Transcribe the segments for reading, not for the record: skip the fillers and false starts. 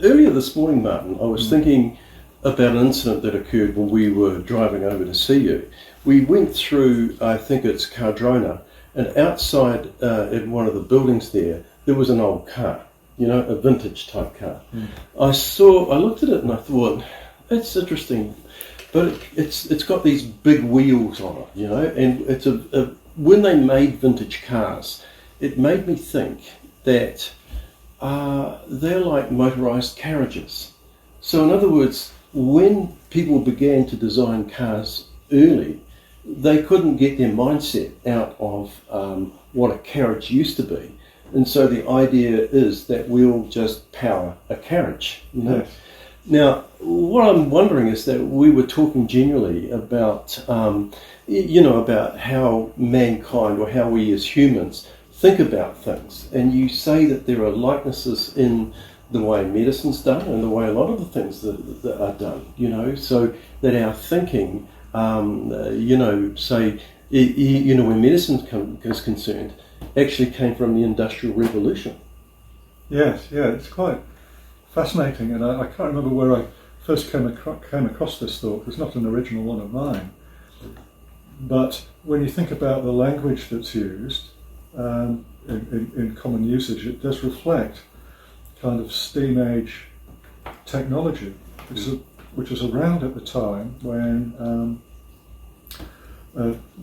earlier this morning, Martyn, I was thinking about an incident that occurred when we were driving over to see you. We went through, I think it's Cardrona, and outside in one of the buildings there was an old car, a vintage type car. I looked at it and I thought, that's interesting, but it's got these big wheels on it, and it's when they made vintage cars, it made me think that they're like motorised carriages. So in other words, when people began to design cars early, they couldn't get their mindset out of what a carriage used to be. And so the idea is that we'll just power a carriage, Yes. Now, what I'm wondering is that we were talking generally about, about how mankind, or how we as humans think about things. And you say that there are likenesses in the way medicine's done and the way a lot of the things that are done, so that our thinking, when medicine is concerned, actually came from the Industrial Revolution. Yes, it's quite fascinating, and I can't remember where I first came across this thought. It's not an original one of mine. But when you think about the language that's used in common usage, it does reflect kind of steam age technology, which was around at the time when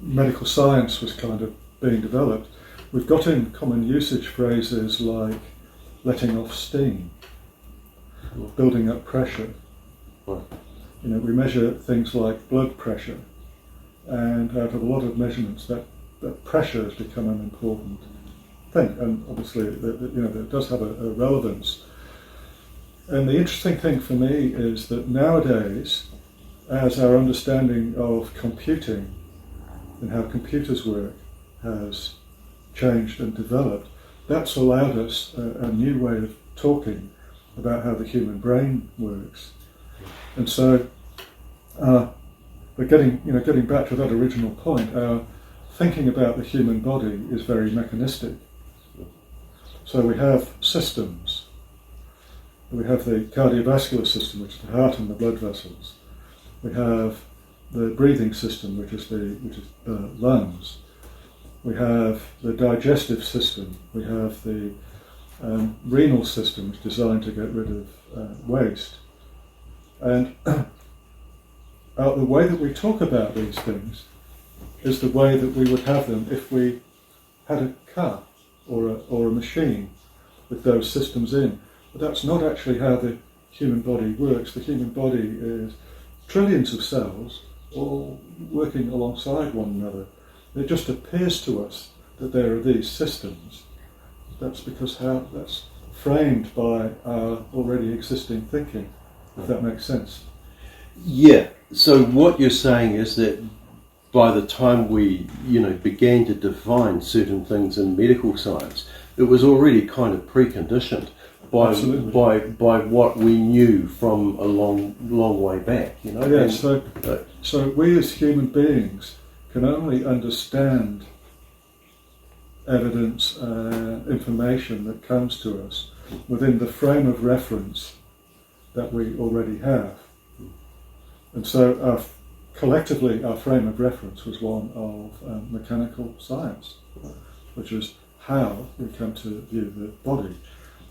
medical science was kind of being developed. We've got in common usage phrases like letting off steam, building up pressure. We measure things like blood pressure, and out of a lot of measurements, that pressure has become an important thing, and obviously, it does have a relevance. And the interesting thing for me is that nowadays, as our understanding of computing and how computers work has changed and developed, that's allowed us a new way of talking about how the human brain works. And so, but getting back to that original point, our thinking about the human body is very mechanistic. So we have systems. We have the cardiovascular system, which is the heart and the blood vessels. We have the breathing system, which is the lungs. We have the digestive system. We have the renal system, which is designed to get rid of waste. And the way that we talk about these things is the way that we would have them if we had a car or a machine with those systems in. But that's not actually how the human body works. The human body is trillions of cells all working alongside one another. It just appears to us that there are these systems. That's because that's framed by our already existing thinking, if that makes sense. Yeah, so what you're saying is that by the time we, began to define certain things in medical science, it was already kind of preconditioned by what we knew from a long way back, Yeah, so we as human beings can only understand evidence, information that comes to us within the frame of reference that we already have. And so collectively our frame of reference was one of mechanical science, which is how we come to view the body.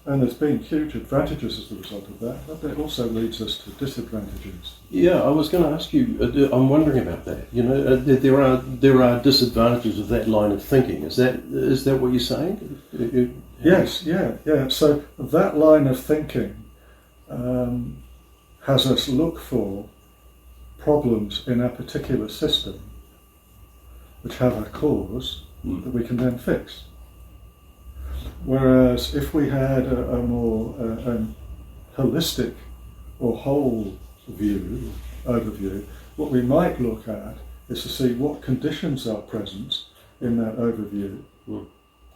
And there's been huge advantages as a result of that, but it also leads us to disadvantages. Yeah, I was going to ask you, I'm wondering about that. There are disadvantages of that line of thinking. Is that what you're saying? Yes, yeah. So that line of thinking has us look for problems in a particular system which have a cause that we can then fix. Whereas if we had a more holistic or whole overview, what we might look at is to see what conditions are present in that overview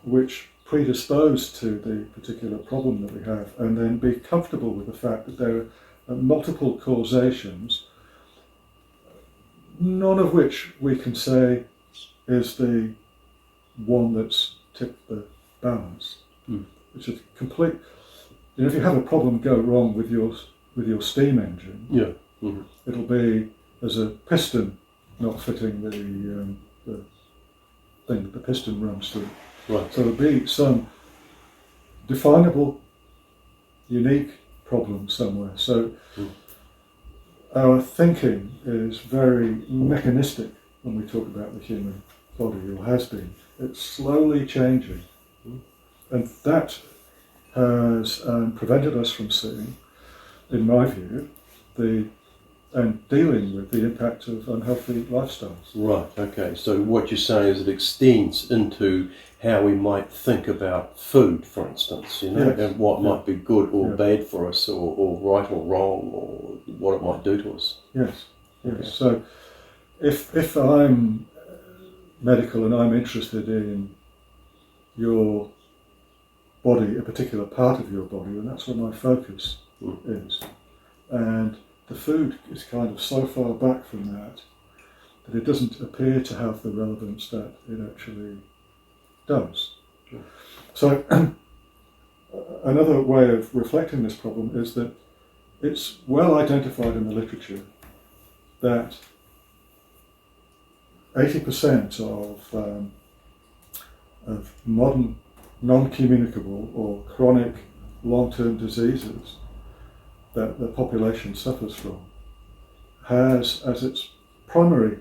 which predispose to the particular problem that we have, and then be comfortable with the fact that there are multiple causations, none of which we can say is the one that's tipped the balance, which is complete. if you have a problem go wrong with your steam engine, Yeah. Mm-hmm. it'll be as a piston not fitting the thing that the piston runs through. Right. So there'll be some definable, unique problem somewhere. So our thinking is very mechanistic when we talk about the human body, or has been. It's slowly changing. And that has prevented us from seeing, in my view, and dealing with the impact of unhealthy lifestyles. Right, okay. So what you're saying is it extends into how we might think about food, for instance, Yes. and what might be good or Yeah. bad for us, or right or wrong, or what it might do to us. Yes, yes. Okay. So if I'm medical and I'm interested in your body, a particular part of your body, then that's where my focus is. And the food is kind of so far back from that it doesn't appear to have the relevance that it actually does. Sure. So another way of reflecting this problem is that it's well identified in the literature that 80% of modern non-communicable or chronic long-term diseases that the population suffers from has as its primary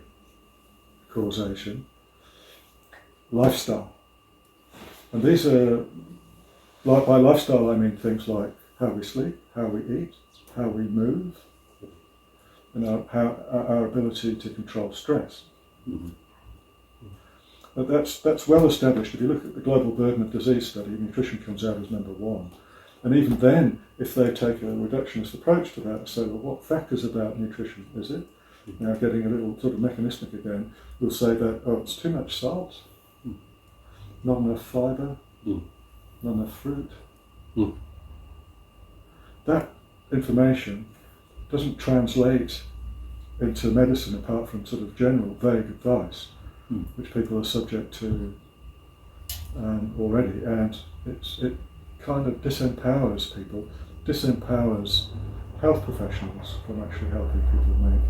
causation lifestyle. And these are, by lifestyle I mean things like how we sleep, how we eat, how we move, and our ability to control stress. Mm-hmm. But that's well established. If you look at the Global Burden of Disease study, nutrition comes out as number one. And even then, if they take a reductionist approach to that and say, well, what factors about nutrition is it? Now getting a little sort of mechanistic again, we'll say that, it's too much salt, not enough fibre, not enough fruit. That information doesn't translate into medicine apart from sort of general vague advice, which people are subject to already, and it kind of disempowers people, disempowers health professionals from actually helping people make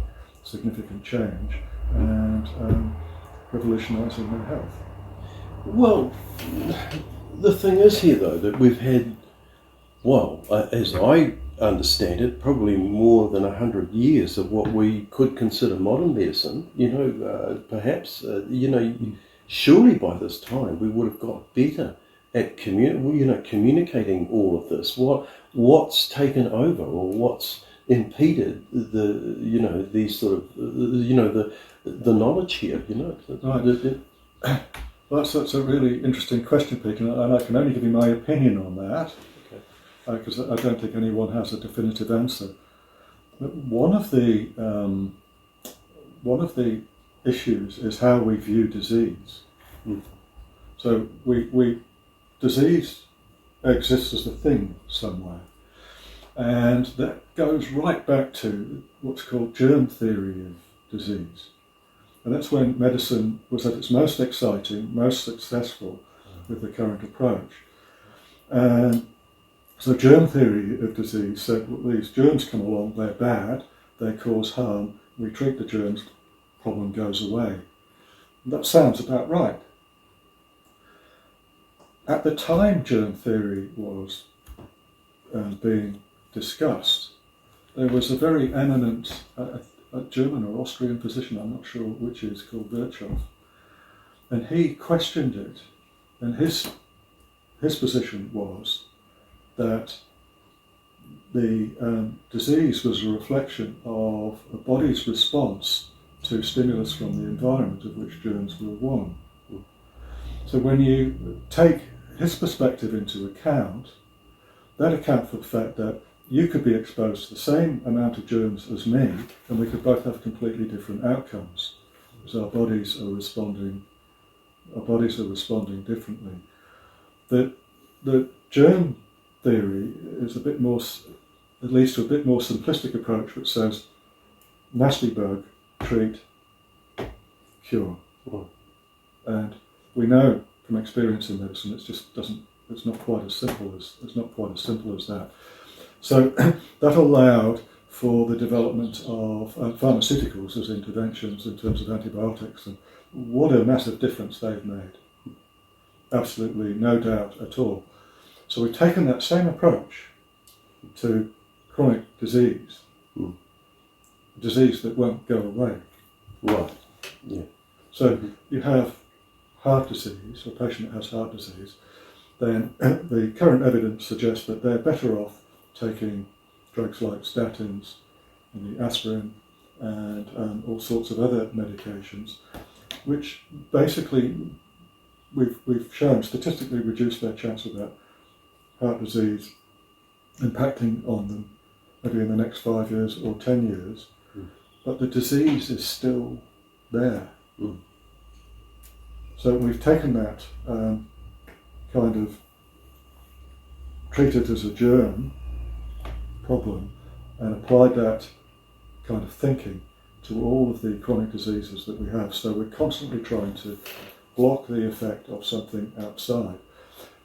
significant change and revolutionising their health. Well, the thing is here though that we've had, well, as I understand it, probably more than 100 years of what we could consider modern medicine. Perhaps surely by this time we would have got better at communicating all of this. What's taken over, or what's impeded the knowledge here? Right. Well, that's a really interesting question, Peter, and I can only give you my opinion on that, because I don't think anyone has a definitive answer. But one of the issues is how we view disease. So disease exists as a thing somewhere, and that goes right back to what's called germ theory of disease. And that's when medicine was at its most exciting, most successful with the current approach. And so germ theory of disease said, well, these germs come along, they're bad, they cause harm, we treat the germs, problem goes away. And that sounds about right. At the time germ theory was being discussed, there was a very eminent a German or Austrian physician, I'm not sure which is, called Virchow, and he questioned it, and his position was that the disease was a reflection of a body's response to stimulus from the environment of which germs were one. So when you take his perspective into account, that accounts for the fact that you could be exposed to the same amount of germs as me, and we could both have completely different outcomes, because our bodies are responding differently. The germ theory is a bit more, it leads to a bit more simplistic approach, which says nasty bug, treat, cure. And we know from experience in medicine it just doesn't it's not quite as simple as that. So that allowed for the development of pharmaceuticals as interventions in terms of antibiotics, and what a massive difference they've made. Absolutely no doubt at all. So we've taken that same approach to chronic disease, disease that won't go away. Right. Yeah. So you have heart disease, a patient that has heart disease, then the current evidence suggests that they're better off taking drugs like statins and the aspirin and all sorts of other medications, which basically we've shown statistically reduce their chance of that heart disease impacting on them maybe in the next 5 years or 10 years, but the disease is still there. So we've taken that kind of treated as a germ problem and applied that kind of thinking to all of the chronic diseases that we have. So we're constantly trying to block the effect of something outside.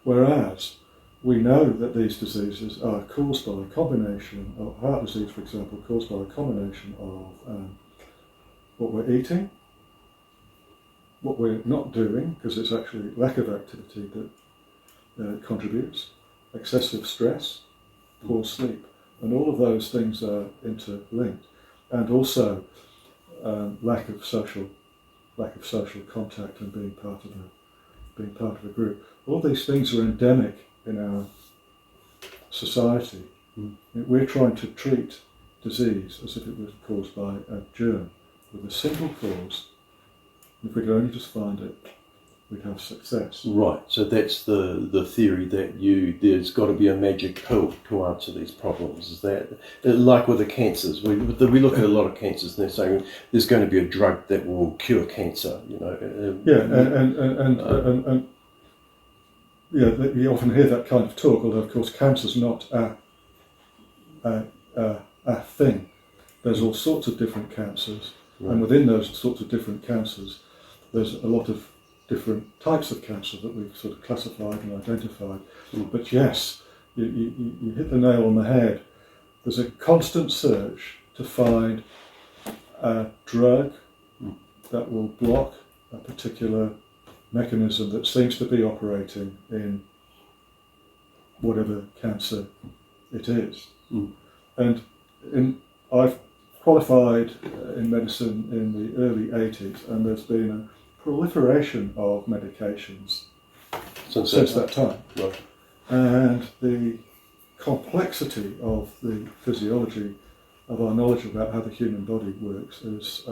Whereas we know that these diseases are caused by a combination of heart disease, for example, caused by a combination of what we're eating, what we're not doing, because it's actually lack of activity that contributes, excessive stress, poor sleep, and all of those things are interlinked, and also lack of social contact and being part of a group. All these things are endemic in our society. We're trying to treat disease as if it was caused by a germ with a single cause. If we could only just find it, we'd have success. Right, so that's the theory that there's got to be a magic pill to answer these problems. Is that, like with the cancers, we look at a lot of cancers and they're saying there's going to be a drug that will cure cancer, you know. You often hear that kind of talk, although of course cancer's not a thing. There's all sorts of different cancers, and within those sorts of different cancers, there's a lot of different types of cancer that we've sort of classified and identified. But yes, you hit the nail on the head. There's a constant search to find a drug that will block a particular mechanism that seems to be operating in whatever cancer it is. And I've qualified in medicine in the early 80s, and there's been a proliferation of medications since that time. Right. And the complexity of the physiology of our knowledge about how the human body works is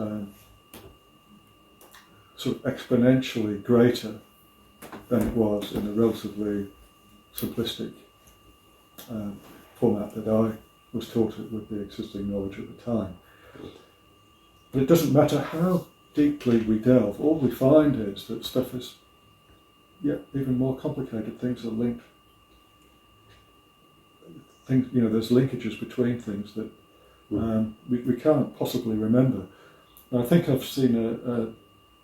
sort of exponentially greater than it was in the relatively simplistic format that I was taught it with the existing knowledge at the time. But it doesn't matter how deeply we delve, all we find is that stuff is even more complicated. Things are linked. There's linkages between things that we can't possibly remember. And I think I've seen a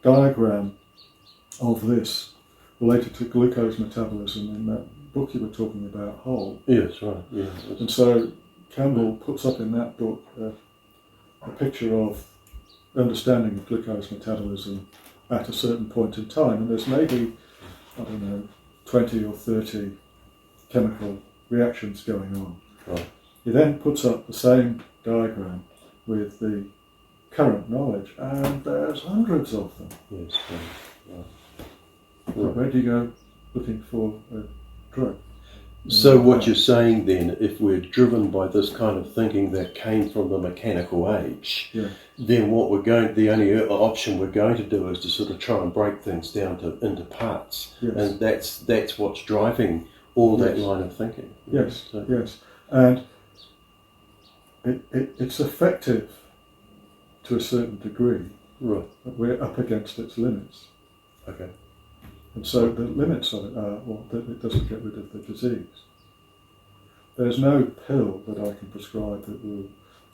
diagram of this related to glucose metabolism in that book you were talking about, Whole. Yes, right. Yeah. And so Campbell puts up in that book a picture of understanding of glucose metabolism at a certain point in time, and there's maybe, 20 or 30 chemical reactions going on. Right. He then puts up the same diagram with the current knowledge, and there's hundreds of them. Yes, right. But where do you go looking for a drug? So what you're saying then, if we're driven by this kind of thinking that came from the mechanical age, then the only option we're going to do is to sort of try and break things down into parts, and that's what's driving all that line of thinking. Yes, and it's effective to a certain degree. Right. But we're up against its limits. Okay. And so the limits of it are, that it doesn't get rid of the disease. There's no pill that I can prescribe that will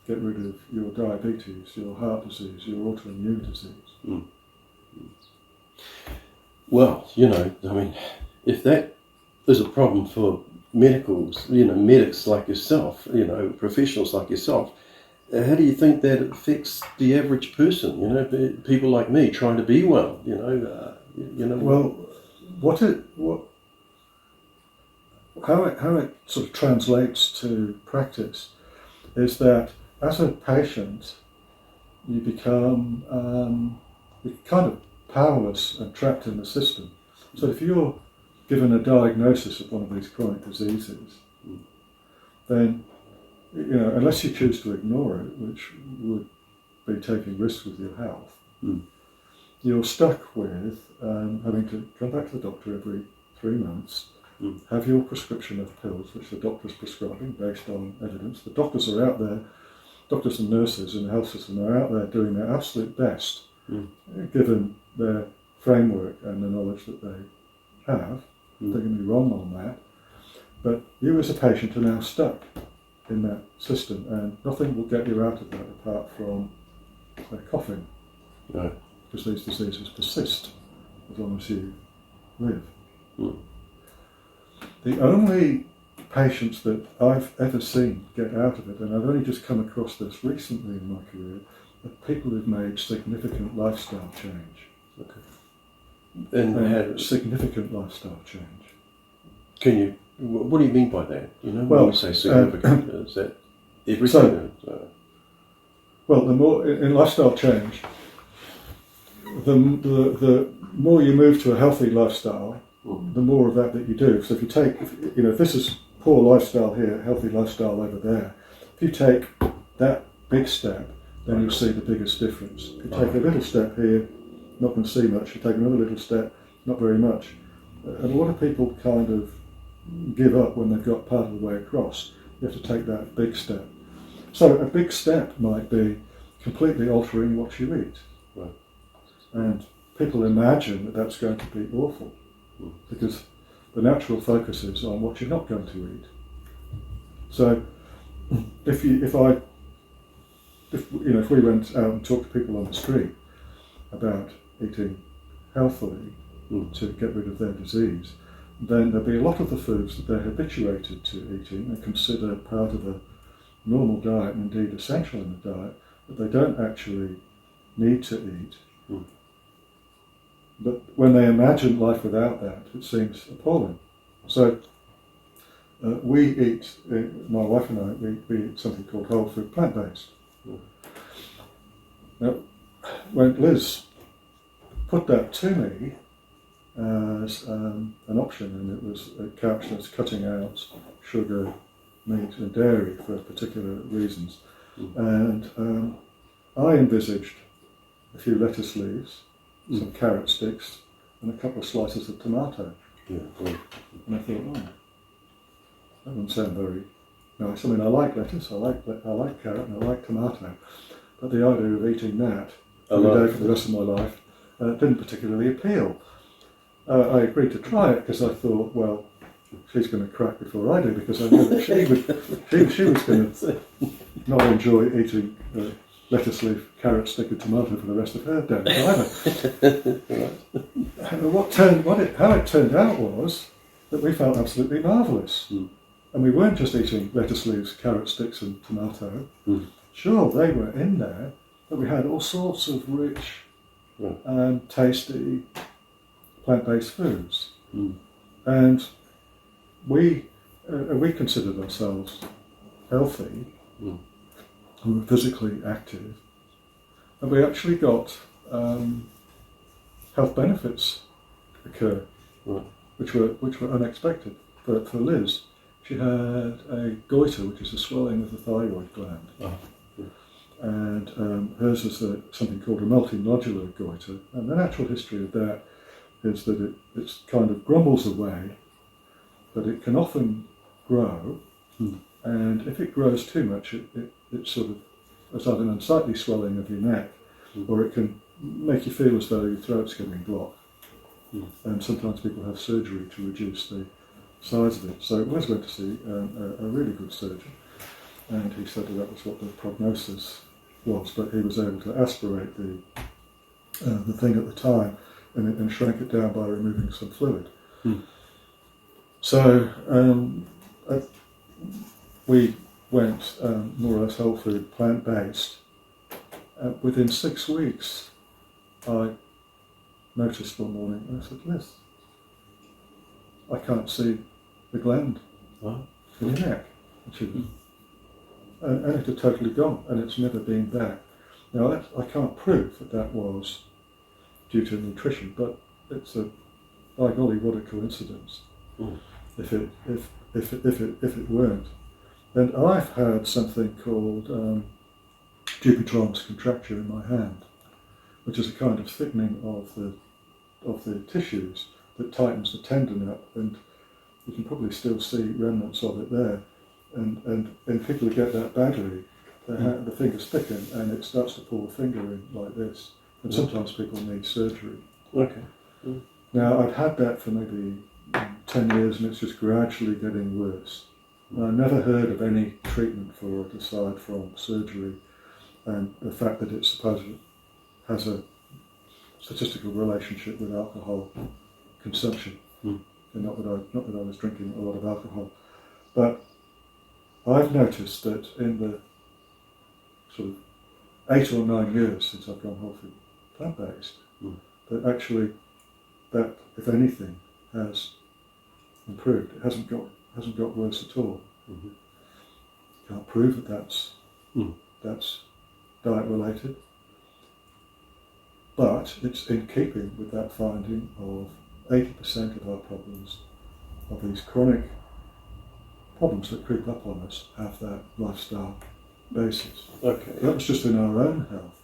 get rid of your diabetes, your heart disease, your autoimmune disease. Well, if that is a problem for medics like yourself, professionals like yourself. How do you think that affects the average person? People like me trying to be well. Well, how it sort of translates to practice is that as a patient, you become you're kind of powerless and trapped in the system. So if you're given a diagnosis of one of these chronic diseases, then unless you choose to ignore it, which would be taking risks with your health, you're stuck with having to come back to the doctor every 3 months, have your prescription of pills, which the doctor's prescribing based on evidence. The doctors are out there, doctors and nurses in the health system are out there doing their absolute best, given their framework and the knowledge that they have. Don't get me wrong on that. But you as a patient are now stuck in that system, and nothing will get you out of that apart from coughing. No. Because these diseases persist as long as you live. The only patients that I've ever seen get out of it, and I've only just come across this recently in my career, are people who've made significant lifestyle change. Okay. And had significant lifestyle change. Can you? What do you mean by that? Well, when you say significant, is that everything? Well, the more in lifestyle change, the more you move to a healthy lifestyle, the more of that you do. So if you take, if this is poor lifestyle here, healthy lifestyle over there, if you take that big step, then you'll see the biggest difference. If you take a little step here, not going to see much. If you take another little step, not very much. And a lot of people kind of give up when they've got part of the way across. You have to take that big step. So a big step might be completely altering what you eat. Right. And people imagine that that's going to be awful because the natural focus is on what you're not going to eat. So if we went out and talked to people on the street about eating healthily to get rid of their disease, then there'll be a lot of the foods that they're habituated to eating and consider part of a normal diet and indeed essential in the diet that they don't actually need to eat. But when they imagine life without that, it seems appalling. So we eat, my wife and I, we eat something called whole food plant-based. Now, when Liz put that to me as an option, and it was couched as cutting out sugar, meat and dairy for particular reasons, and I envisaged a few lettuce leaves, some carrot sticks and a couple of slices of tomato. And I thought, that doesn't sound very nice. I mean, I like lettuce, I like carrot and I like tomato, but the idea of eating that every day for the rest of my life didn't particularly appeal. I agreed to try it because I thought, well, she's going to crack before I do, because I knew that she was going to not enjoy eating lettuce leaf, carrot stick and tomato for the rest of her days either. How it turned out was that we felt absolutely marvellous. And we weren't just eating lettuce leaves, carrot sticks and tomato. Sure, they were in there, but we had all sorts of rich and tasty plant-based foods. And we considered ourselves healthy, we were physically active, and we actually got health benefits occur, which were unexpected. But for Liz, she had a goiter, which is a swelling of the thyroid gland. And hers was something called a multinodular goiter, and the natural history of that is that it kind of grumbles away, but it can often grow, and if it grows too much, it sort of has either an unsightly swelling of your neck, or it can make you feel as though your throat's getting blocked. And sometimes people have surgery to reduce the size of it. So Wes went to see a really good surgeon, and he said that was what the prognosis was, but he was able to aspirate the thing at the time and shrank it down by removing some fluid. So we went more or less whole food, plant-based. Within 6 weeks, I noticed one morning, I said, Liz, I can't see the gland in your neck. And it had totally gone, and it's never been back. Now, I can't prove that was due to nutrition, but it's a, by golly, what a coincidence. If it weren't. And I've had something called Dupuytren's contracture in my hand, which is a kind of thickening of the tissues that tightens the tendon up, and you can probably still see remnants of it there. And people who get that badly, the fingers thicken and it starts to pull the finger in like this. And sometimes people need surgery. Okay. Now, I've had that for maybe 10 years and it's just gradually getting worse. I never heard of any treatment for it aside from surgery and the fact that it supposedly has a statistical relationship with alcohol consumption. And not that I was drinking a lot of alcohol. But I've noticed that in the sort of 8 or 9 years since I've gone whole food plant-based, that actually that, if anything, has improved. It hasn't got worse at all. Can't prove that that's diet related, but it's in keeping with that finding of 80% of our problems, of these chronic problems that creep up on us, have that lifestyle basis. Okay. That was just in our own health.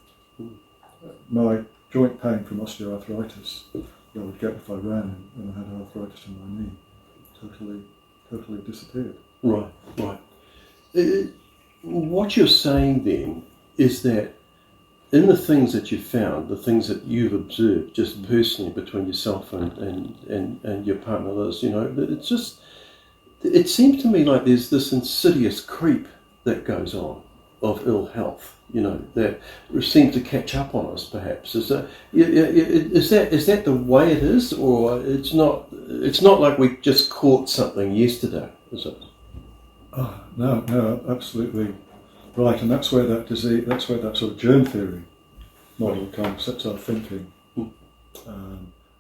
My joint pain from osteoarthritis that I would get if I ran and I had arthritis in my knee totally disappeared. Right. What you're saying then is that in the things that you found, the things that you've observed just personally between yourself and your partner Liz, it's just, it seems to me like there's this insidious creep that goes on of ill health, that seems to catch up on us perhaps. Is that the way it is, or it's not like we just caught something yesterday, is it? Oh, no, absolutely right, and that's where that sort of germ theory model kind of sets our thinking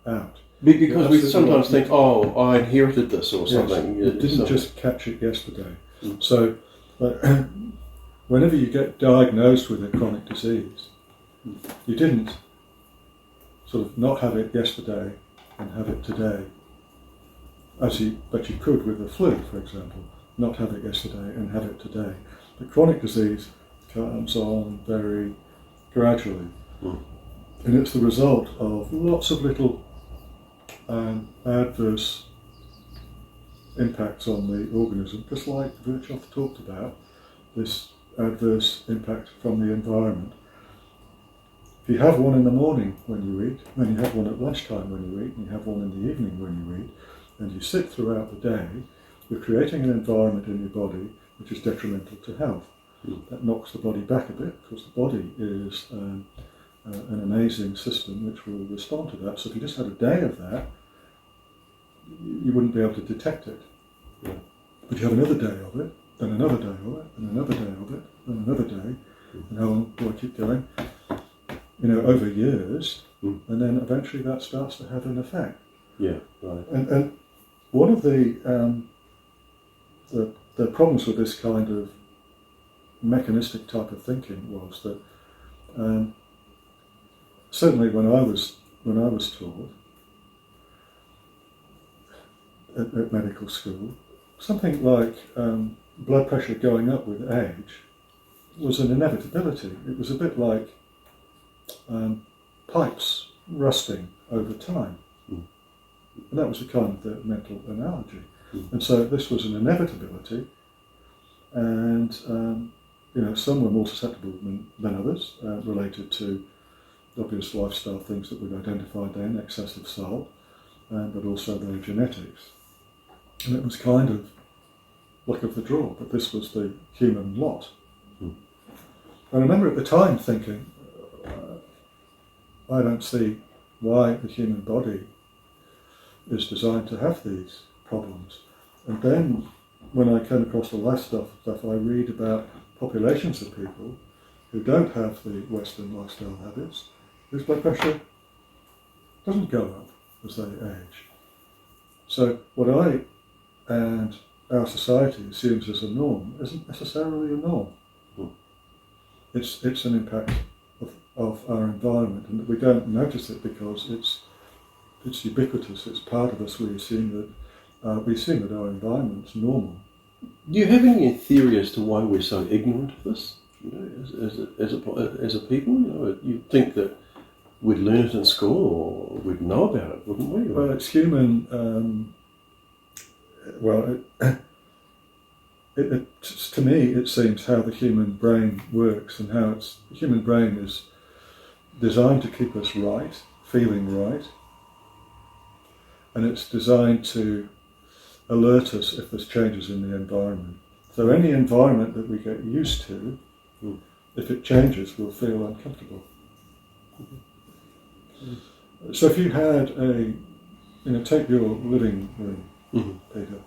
out. Because we sometimes think, I inherited this or something. Yes, you didn't just catch it yesterday. So, whenever you get diagnosed with a chronic disease, you didn't sort of not have it yesterday and have it today, but you could with the flu, for example, not have it yesterday and have it today. The chronic disease comes on very gradually, and it's the result of lots of little adverse impacts on the organism, just like Virchow talked about, this adverse impact from the environment. If you have one in the morning when you eat, then you have one at lunchtime when you eat, and you have one in the evening when you eat, and you sit throughout the day, you're creating an environment in your body which is detrimental to health. That knocks the body back a bit, because the body is an amazing system which will respond to that. So if you just had a day of that, you wouldn't be able to detect it. But you have another day of it, then another day of it, and another day of it, and another day, and how long do I keep going? Over years, and then eventually that starts to have an effect. Yeah, right. And one of the problems with this kind of mechanistic type of thinking was that certainly when I was taught at medical school, something like blood pressure going up with age was an inevitability. It was a bit like pipes rusting over time. And that was the kind of the mental analogy. And so this was an inevitability, and some were more susceptible than others, related to obvious lifestyle things that we've identified then, excessive salt, but also their genetics. And it was kind of luck of the draw, but this was the human lot. I remember at the time thinking, I don't see why the human body is designed to have these problems. And then when I came across the last stuff, I read about populations of people who don't have the Western lifestyle habits, whose blood pressure doesn't go up as they age. So what I and our society assumes as a norm isn't necessarily a norm. It's an impact of our environment, and we don't notice it because it's ubiquitous. It's part of us. We assume that our environment's normal. Do you have any theory as to why we're so ignorant of this? You know, as a people, you know, you'd think that we'd learn it in school or we'd know about it, wouldn't we? Well, it's human. To me, it seems how the human brain works and how the human brain is designed to keep us right, feeling right, and it's designed to alert us if there's changes in the environment. So any environment that we get used to, if it changes, we'll feel uncomfortable. So if you had take your living room, Peter,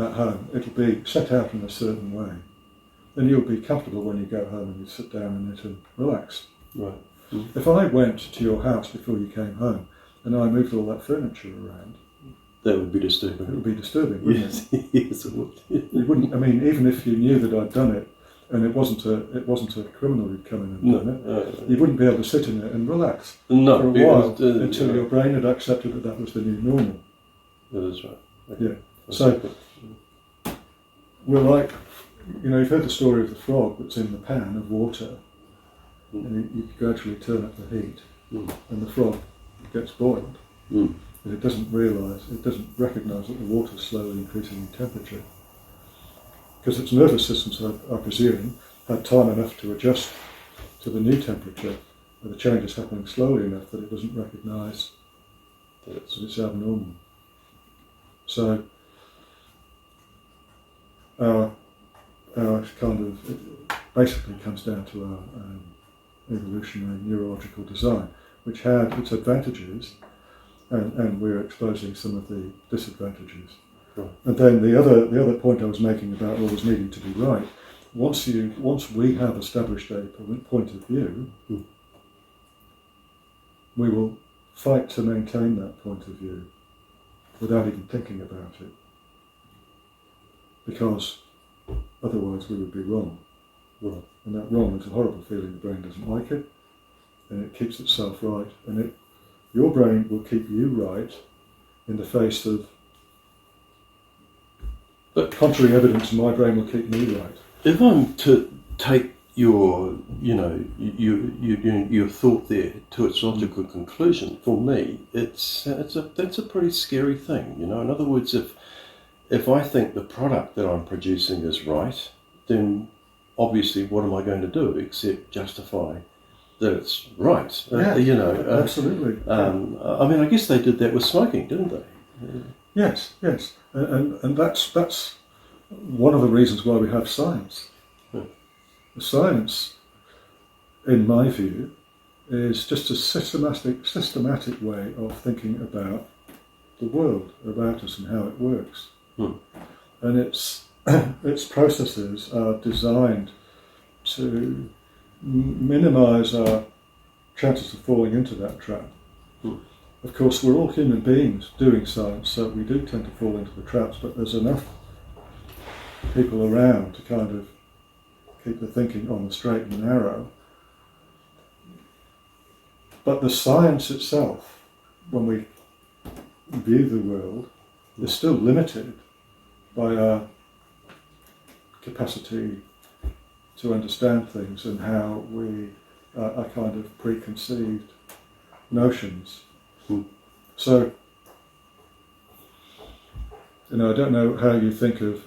at home, it'll be set out in a certain way. Then you'll be comfortable when you go home and you sit down in it and relax. Right. If I went to your house before you came home and I moved all that furniture around, that would be disturbing. It would be disturbing, wouldn't it? Yes, it would. You wouldn't. I mean, even if you knew that I'd done it, and it wasn't a criminal who'd come in and done it, you wouldn't be able to sit in it and relax for a while until your brain had accepted that was the new normal. That is right. Okay. Yeah. So we're like, you've heard the story of the frog that's in the pan of water, and you gradually turn up the heat, and the frog gets boiled. And it doesn't recognise that the water's slowly increasing in temperature. Because its nervous system, I presume, had time enough to adjust to the new temperature, and the change is happening slowly enough that it doesn't recognise that it's abnormal. So our kind of, it basically comes down to our evolutionary neurological design, which had its advantages, and we're exposing some of the disadvantages. Right. And then the other point I was making about always needing to be right, once we have established a point of view, we will fight to maintain that point of view without even thinking about it, because otherwise we would be wrong. Right. And that wrong is a horrible feeling. The brain doesn't like it, and it keeps itself right, and your brain will keep you right in the face of contrary evidence, and my brain will keep me right. If I'm to take your thought there to its logical conclusion, for me, that's a pretty scary thing. In other words, if I think the product that I'm producing is right, then obviously what am I going to do except justify that it's right? Absolutely. I guess they did that with smoking, didn't they? Yes, and that's one of the reasons why we have science. Science, in my view, is just a systematic way of thinking about the world, about us and how it works. And its processes are designed to minimise our chances of falling into that trap. Of course, we're all human beings doing science, so we do tend to fall into the traps, but there's enough people around to kind of keep the thinking on the straight and narrow. But the science itself, when we view the world, is still limited by our capacity to understand things and how we are kind of preconceived notions. So, I don't know how you think of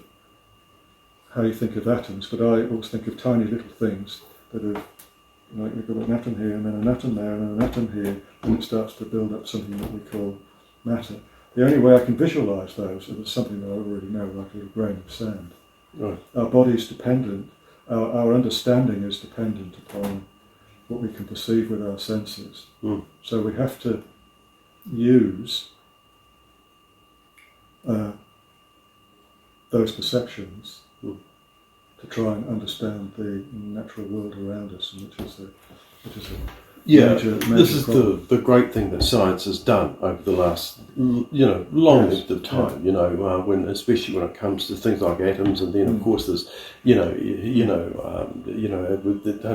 atoms, but I always think of tiny little things that are, you've got an atom here and then an atom there and then an atom here, and it starts to build up something that we call matter. The only way I can visualise those is something that I already know, like a little grain of sand. Right. Our body's dependent, our understanding is dependent upon what we can perceive with our senses. So we have to use those perceptions to try and understand the natural world around us, and which is a major this is problem. the great thing that science has done over the last long length of time. When especially when it comes to things like atoms, and then of course there's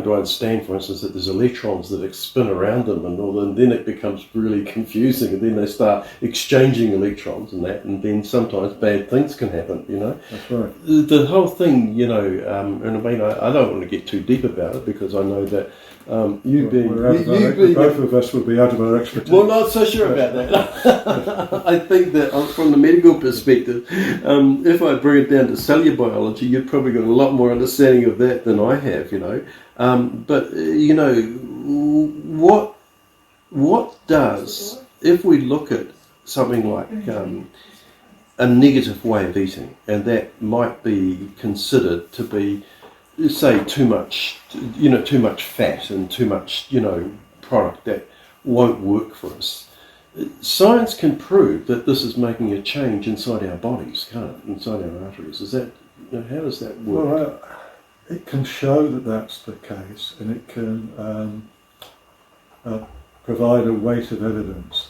to understand, for instance, that there's electrons that spin around them and all, and then it becomes really confusing, and then they start exchanging electrons and that, and then sometimes bad things can happen. That's right. The whole thing, and I mean, I don't want to get too deep about it because I know that. Both of us will be out of our expertise. Well, not so sure about that. I think that from the medical perspective, if I bring it down to cellular biology, you've probably got a lot more understanding of that than I have, But, what does, if we look at something like a negative way of eating, and that might be considered to be, say, too much fat and too much, product that won't work for us. Science can prove that this is making a change inside our bodies, can't it? Inside our arteries. Is that, how does that work? Well, it can show that that's the case, and it can provide a weight of evidence.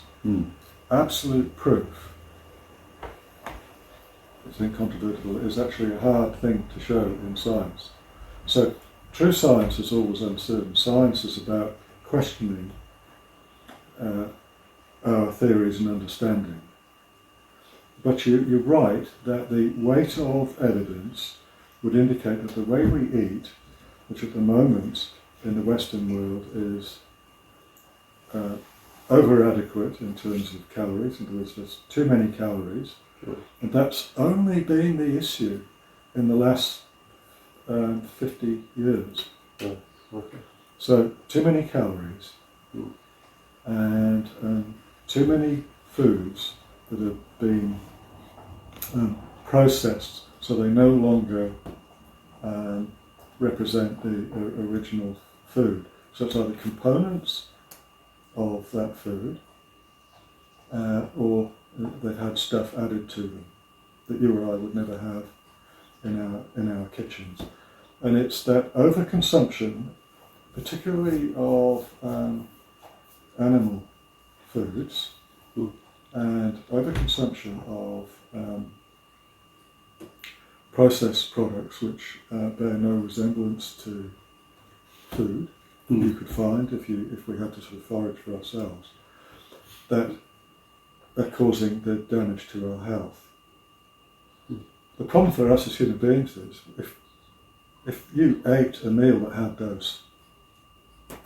Absolute proof, it's incontrovertible, is actually a hard thing to show in science. So, true science is always uncertain. Science is about questioning our theories and understanding. But you're right that the weight of evidence would indicate that the way we eat, which at the moment in the Western world is over-adequate in terms of calories, in other words, there's too many calories, and that's only been the issue in the last 50 years. So too many calories and too many foods that have been processed, so they no longer represent the original food. So it's either components of that food or they've had stuff added to them that you or I would never have in our kitchens. And it's that overconsumption, particularly of animal foods, and overconsumption of processed products which bear no resemblance to food you could find if we had to sort of forage for ourselves, that are causing the damage to our health. The problem for us as human beings is if you ate a meal that had those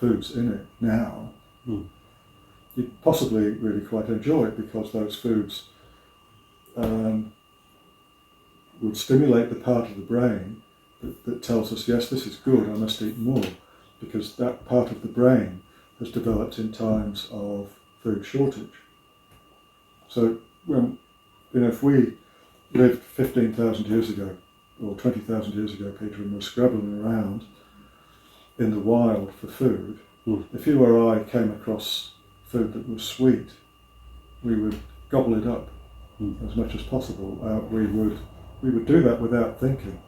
foods in it now, you'd possibly really quite enjoy it because those foods would stimulate the part of the brain that tells us, yes, this is good, I must eat more, because that part of the brain has developed in times of food shortage. So if we lived 15,000 years ago, or 20,000 years ago, Peter, and were scrabbling around in the wild for food, if you or I came across food that was sweet, we would gobble it up as much as possible. We would do that without thinking.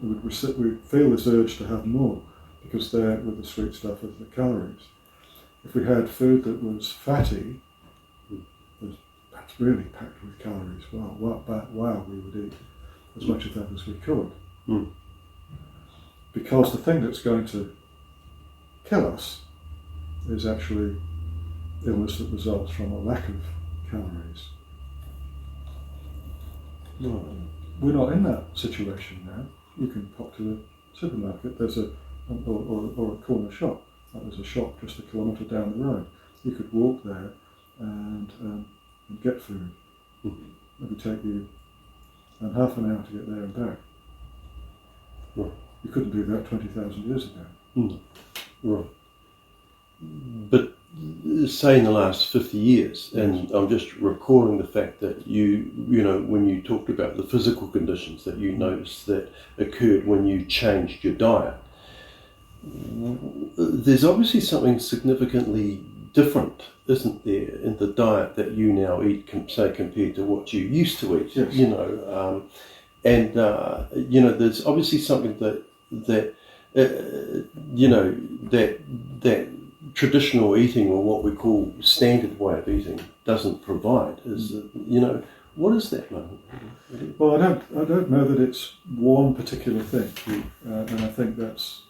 We'd feel this urge to have more, because there with the sweet stuff of the calories. If we had food that was fatty, that's really packed with calories. Wow, we would eat as much of that as we could. Because the thing that's going to kill us is actually illness that results from a lack of calories. We're not in that situation now. You can pop to a supermarket, there's or a corner shop. There's a shop just a kilometre down the road. You could walk there and get food. It would take you half an hour to get there and back. You couldn't do that 20,000 years ago. Right. But say in the last 50 years, and I'm just recalling the fact that when you talked about the physical conditions that you noticed that occurred when you changed your diet, there's obviously something significantly different, isn't there, in the diet that you now eat, say, compared to what you used to eat? Yes. And there's obviously something that that traditional eating, or what we call standard way of eating, doesn't provide. What is that, Martyn? Well, I don't know that it's one particular thing, and I think that's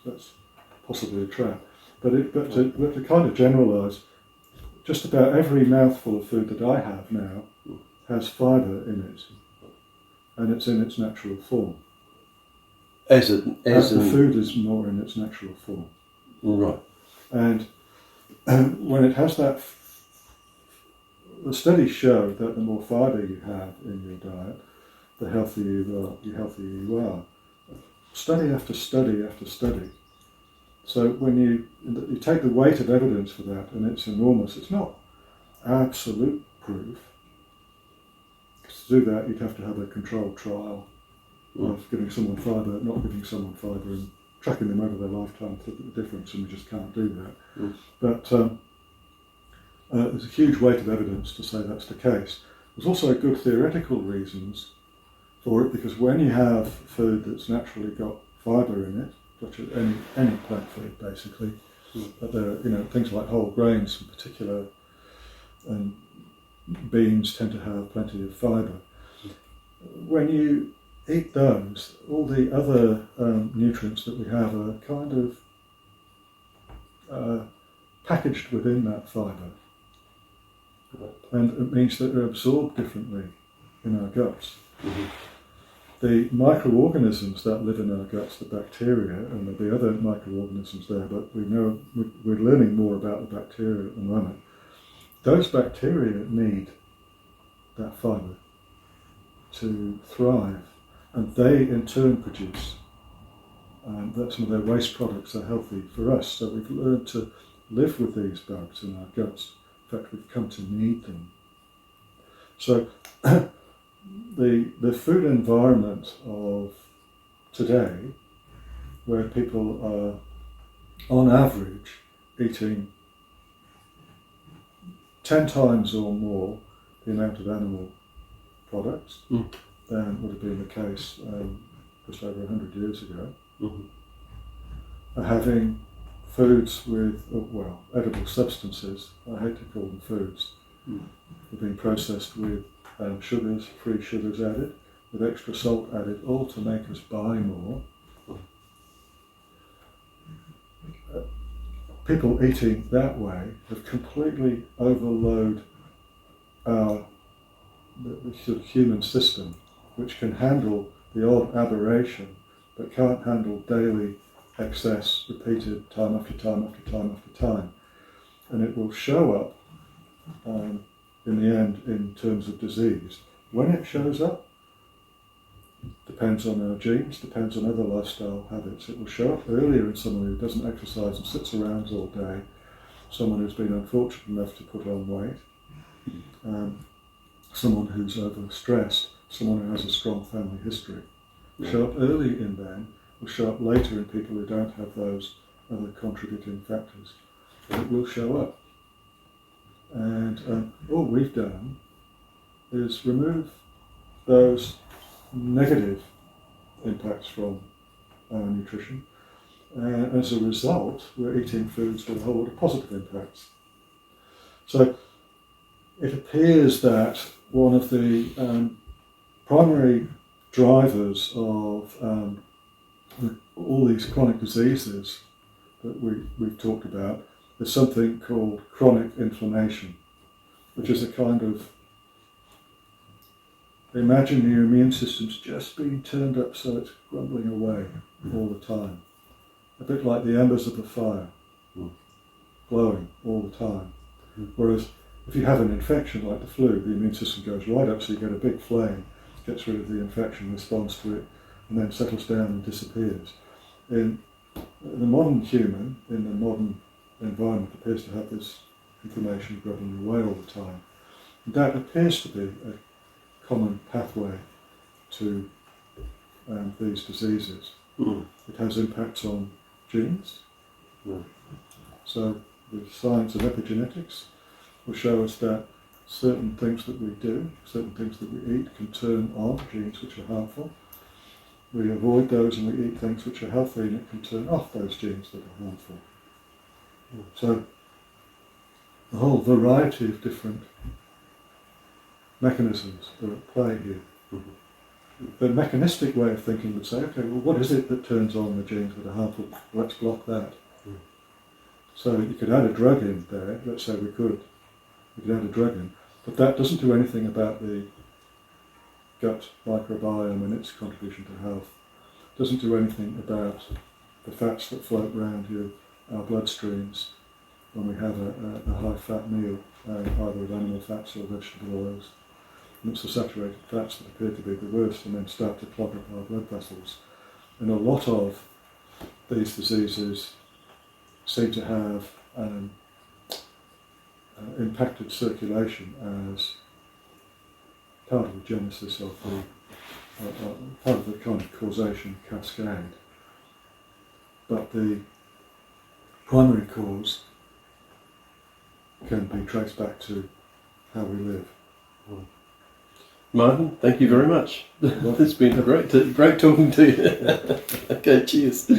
possibly a trap. But to kind of generalise, just about every mouthful of food that I have now has fibre in it, and it's in its natural form. The food is more in its natural form. Right. And when it has that, the studies show that the more fibre you have in your diet, the healthier you are. Study after study after study. So when you take the weight of evidence for that, and it's enormous, it's not absolute proof. To do that, you'd have to have a controlled trial of giving someone fibre, not giving someone fibre, and tracking them over their lifetime to look at the difference, and we just can't do that. But there's a huge weight of evidence to say that's the case. There's also good theoretical reasons for it, because when you have food that's naturally got fibre in it, such as any plant food basically, but there are things like whole grains in particular, and beans tend to have plenty of fibre. When you eat those, all the other nutrients that we have are kind of packaged within that fibre, and it means that they're absorbed differently in our guts. The microorganisms that live in our guts, the bacteria, and there'll be other microorganisms there, but we're learning more about the bacteria at the moment. Those bacteria need that fibre to thrive, and they in turn produce that some of their waste products are healthy for us. So we've learned to live with these bugs in our guts. In fact, we've come to need them. So the food environment of today, where people are on average eating 10 times or more the amount of animal products than would have been the case just over 100 years ago, are having foods with, edible substances. I hate to call them foods. They've been processed with sugars, free sugars added, with extra salt added, all to make us buy more. People eating that way have completely overloaded the sort of human system, which can handle the odd aberration, but can't handle daily excess repeated time after time after time after time. And it will show up in the end in terms of disease. When it shows up, depends on our genes, depends on other lifestyle habits. It will show up earlier in someone who doesn't exercise and sits around all day, someone who's been unfortunate enough to put on weight, someone who's overstressed, someone who has a strong family history. Will show up early in them, will show up later in people who don't have those other contributing factors. But it will show up. And all we've done is remove those negative impacts from our nutrition. As a result, we're eating foods with a whole lot of positive impacts. So it appears that one of the primary drivers of all these chronic diseases that we've talked about is something called chronic inflammation, which is a kind of, imagine your immune system's just being turned up so it's grumbling away all the time. A bit like the embers of a fire, glowing all the time. Whereas if you have an infection like the flu, the immune system goes right up, so you get a big flame, gets rid of the infection, responds to it, and then settles down and disappears. In the modern human, in the modern environment, appears to have this inflammation grubbing away all the time. And that appears to be a common pathway to these diseases. It has impacts on genes. So the science of epigenetics will show us that certain things that we do, certain things that we eat can turn on genes which are harmful. we avoid those and we eat things which are healthy, and it can turn off those genes that are harmful. So a whole variety of different mechanisms are at play here. The mechanistic way of thinking would say, okay, well, what is it that turns on the genes that are harmful? Let's block that. So you could add a drug in there, let's say we could add a drug in, but that doesn't do anything about the gut microbiome and its contribution to health. It doesn't do anything about the fats that float around our bloodstreams when we have a high-fat meal, either with animal fats or vegetable oils. And it's the saturated fats that appear to be the worst and then start to clog up our blood vessels. And a lot of these diseases seem to have impacted circulation as part of the genesis of part of the kind of causation cascade. But the primary cause can be traced back to how we live. Martyn, thank you very much. It's been great talking to you. Okay, cheers.